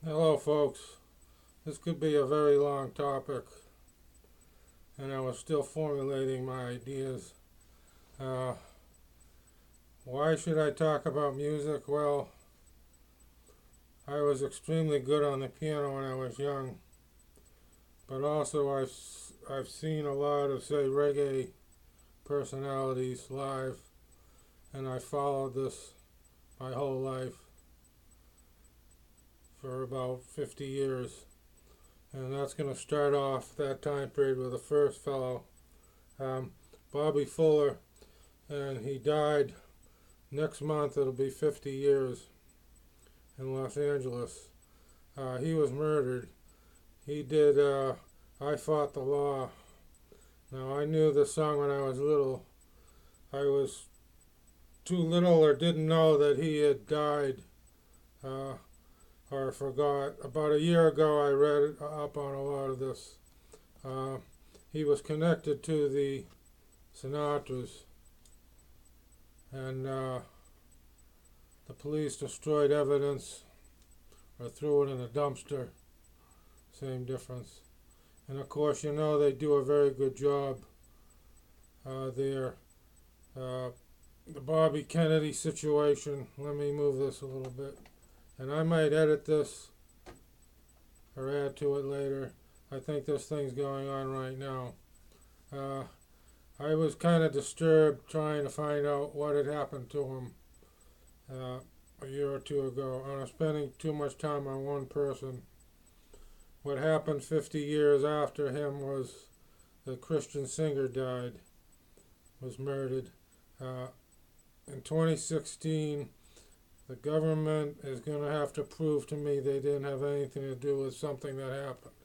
Hello, folks. This could be a very long topic, and I was still formulating my ideas. Uh, why should I talk about music? Well, I was extremely good on the piano when I was young, but also I've seen a lot of, say, reggae personalities live, and I followed this my whole life for about 50 years. And that's going to start off that time period with the first fellow, um, Bobby Fuller, and he died next month. It'll be 50 years in Los Angeles. He was murdered. He did I Fought the Law. Now, I knew this song when I was little. I was too little or didn't know that he had died uh, or forgot. About a year ago, I read up on a lot of this. Uh, he was connected to the Sinatras, and the police destroyed evidence or threw it in a dumpster. Same difference. And of course, you know they do a very good job there. Uh, the Bobby Kennedy situation. Let me move this a little bit. And I might edit this or add to it later. I think this thing's going on right now. Uh, I was kind of disturbed trying to find out what had happened to him a year or two ago. And I'm spending too much time on one person. What happened 50 years after him was the Christian singer died, was murdered. In 2016, the government is going to have to prove to me they didn't have anything to do with something that happened.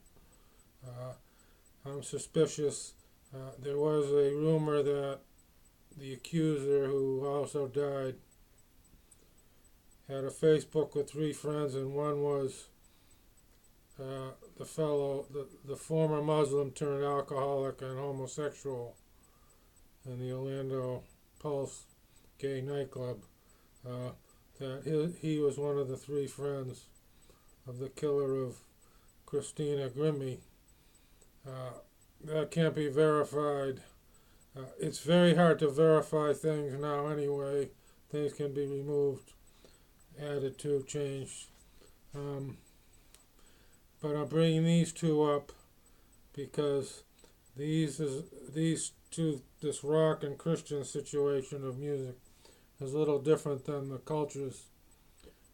I'm suspicious. There was a rumor that the accuser, who also died, had a Facebook with 3 friends, and one was the former Muslim turned alcoholic and homosexual in the Orlando Pulse gay nightclub. That he was one of the 3 friends of the killer of Christina Grimmie. That can't be verified. It's very hard to verify things now anyway. Things can be removed, added to, changed. But I'm bringing these 2 up because these two, this rock and Christian situation of music is a little different than the cultures.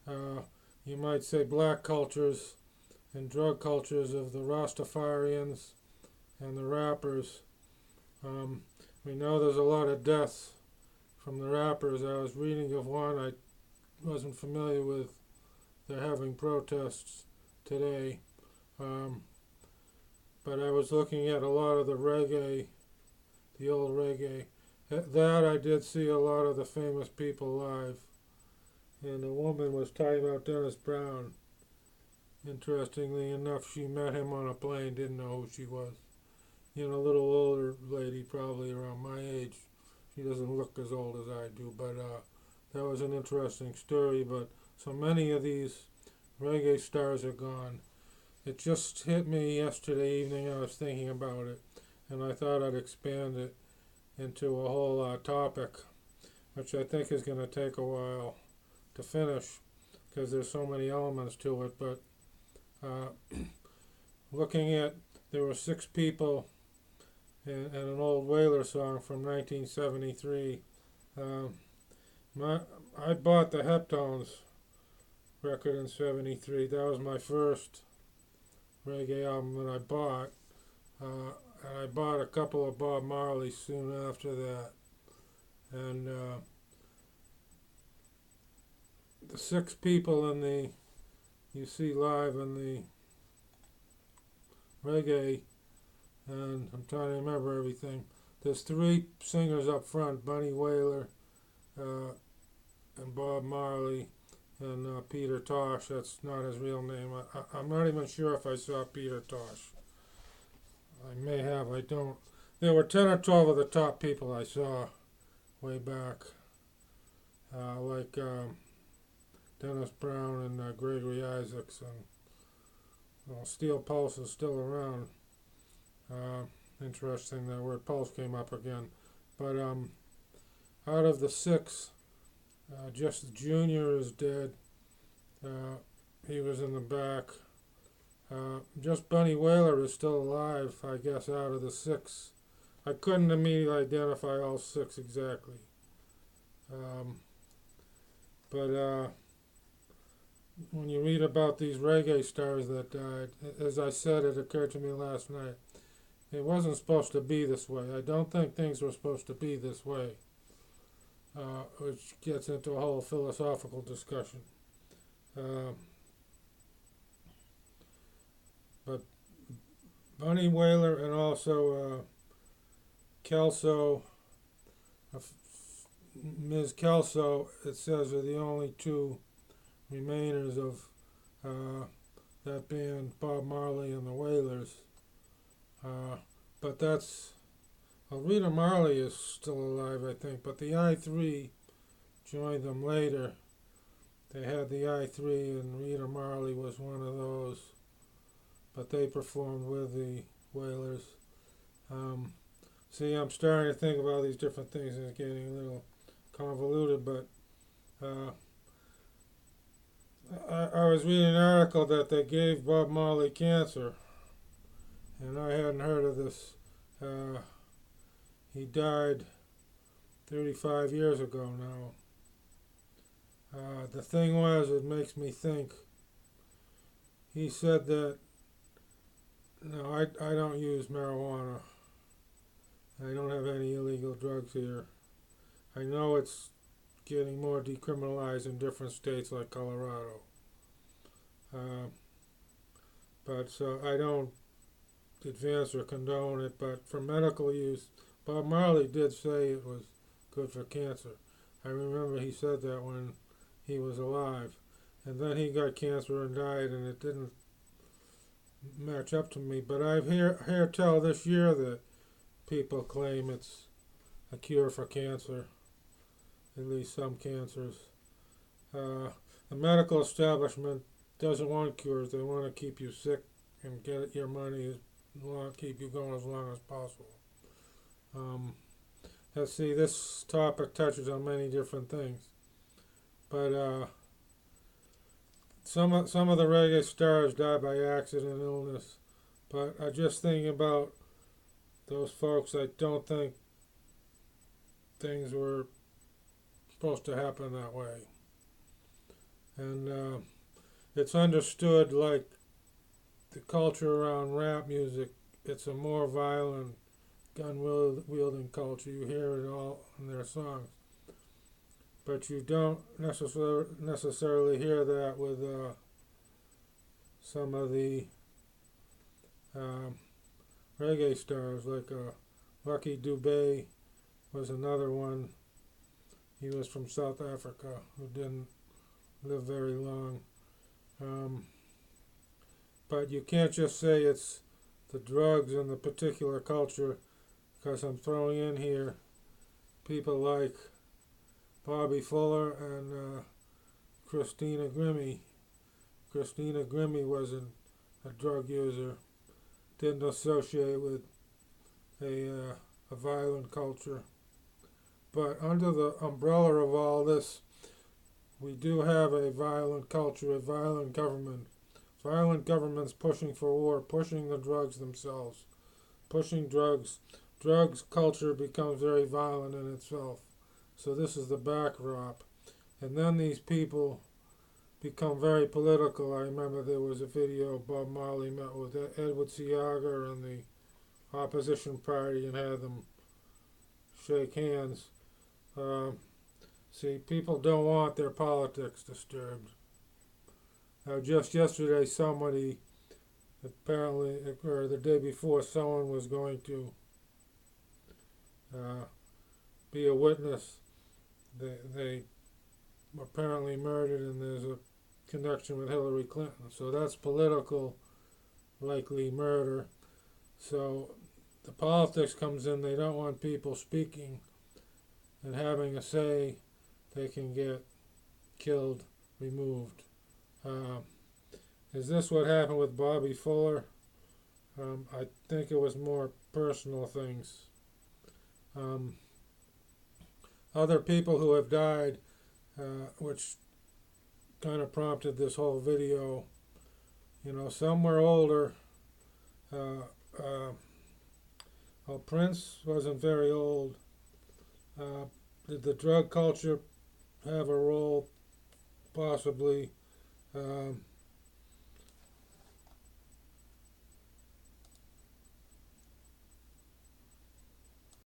You might say black cultures and drug cultures of the Rastafarians and the rappers. We know there's a lot of deaths from the rappers. I was reading of one I wasn't familiar with. They're having protests today. But I was looking at a lot of the reggae, the old reggae. That I did see a lot of the famous people live. And the woman was talking about Dennis Brown. Interestingly enough, she met him on a plane, didn't know who she was. You know, a little older lady, probably around my age. She doesn't look as old as I do, but that was an interesting story. But so many of these reggae stars are gone. It just hit me yesterday evening. I was thinking about it, and I thought I'd expand it into a whole topic, which I think is going to take a while to finish because there's so many elements to it. But looking at, there were 6 people in an old Whaler song from 1973. I bought the Heptones record in '73. That was my first reggae album that I bought. And I bought a couple of Bob Marley soon after that. And the 6 people you see live in the reggae, and I'm trying to remember everything. There's 3 singers up front, Bunny Wailer, and Bob Marley, and Peter Tosh. That's not his real name. I'm not even sure if I saw Peter Tosh. I may have, I don't. There were 10 or 12 of the top people I saw way back, like Dennis Brown and Gregory Isaacs, and Well, steel pulse is still around. Uh, Interesting that word pulse came up again. But out of the six, just Junior is dead. Uh, he was in the back. Just Bunny Wailer is still alive, I guess, out of the six. I couldn't immediately identify all six exactly. But when you read about these reggae stars that died, as I said, it occurred to me last night, it wasn't supposed to be this way. I don't think things were supposed to be this way, which gets into a whole philosophical discussion. But Bunny Wailer and also Kelso, Ms. Kelso, it says, are the only two remainers of that band, Bob Marley and the Wailers. But that's, well, Rita Marley is still alive, I think, but the I3 joined them later. They had the I3 and Rita Marley was one of those, but they performed with the Wailers. See, I'm starting to think about these different things and it's getting a little convoluted, but I was reading an article that they gave Bob Marley cancer, and I hadn't heard of this. He died 35 years ago now. The thing was, it makes me think, he said that, no, I don't use marijuana. I don't have any illegal drugs here. I know it's getting more decriminalized in different states like Colorado. But so I don't advance or condone it, but for medical use, Bob Marley did say it was good for cancer. I remember he said that when he was alive. And then he got cancer and died, and it didn't match up to me. But I've heard tell this year that people claim it's a cure for cancer, at least some cancers. The medical establishment doesn't want cures. They want to keep you sick and get your money, keep you going as long as possible. Let's see, this topic touches on many different things. But some of the reggae stars died by accident, illness. But I just think about those folks. I don't think things were supposed to happen that way. And it's understood, like the culture around rap music, it's a more violent, gun-wielding culture. You hear it all in their songs. But you don't necessarily hear that with some of the reggae stars, like Lucky Dubé was another one. He was from South Africa, who didn't live very long. But you can't just say it's the drugs and the particular culture, because I'm throwing in here people like Bobby Fuller and Christina Grimmie. Christina Grimmie wasn't a drug user, didn't associate with a violent culture. But under the umbrella of all this, we do have a violent culture, a violent government. Violent governments pushing for war, pushing the drugs themselves, pushing drugs. Drugs culture becomes very violent in itself. So this is the backdrop. And then these people become very political. I remember there was a video Bob Marley met with Edward Seaga and the opposition party and had them shake hands. See, people don't want their politics disturbed. Now, just yesterday, somebody, apparently, or the day before, someone was going to be a witness. They apparently murdered, and there's a connection with Hillary Clinton. So that's political, likely murder. So the politics comes in. They don't want people speaking and having a say. They can get killed, removed. Is this what happened with Bobby Fuller? I think it was more personal things. Um, Other people who have died, which kind of prompted this whole video. You know, some were older. Uh, uh, well, Prince wasn't very old. Did the drug culture have a role? Possibly.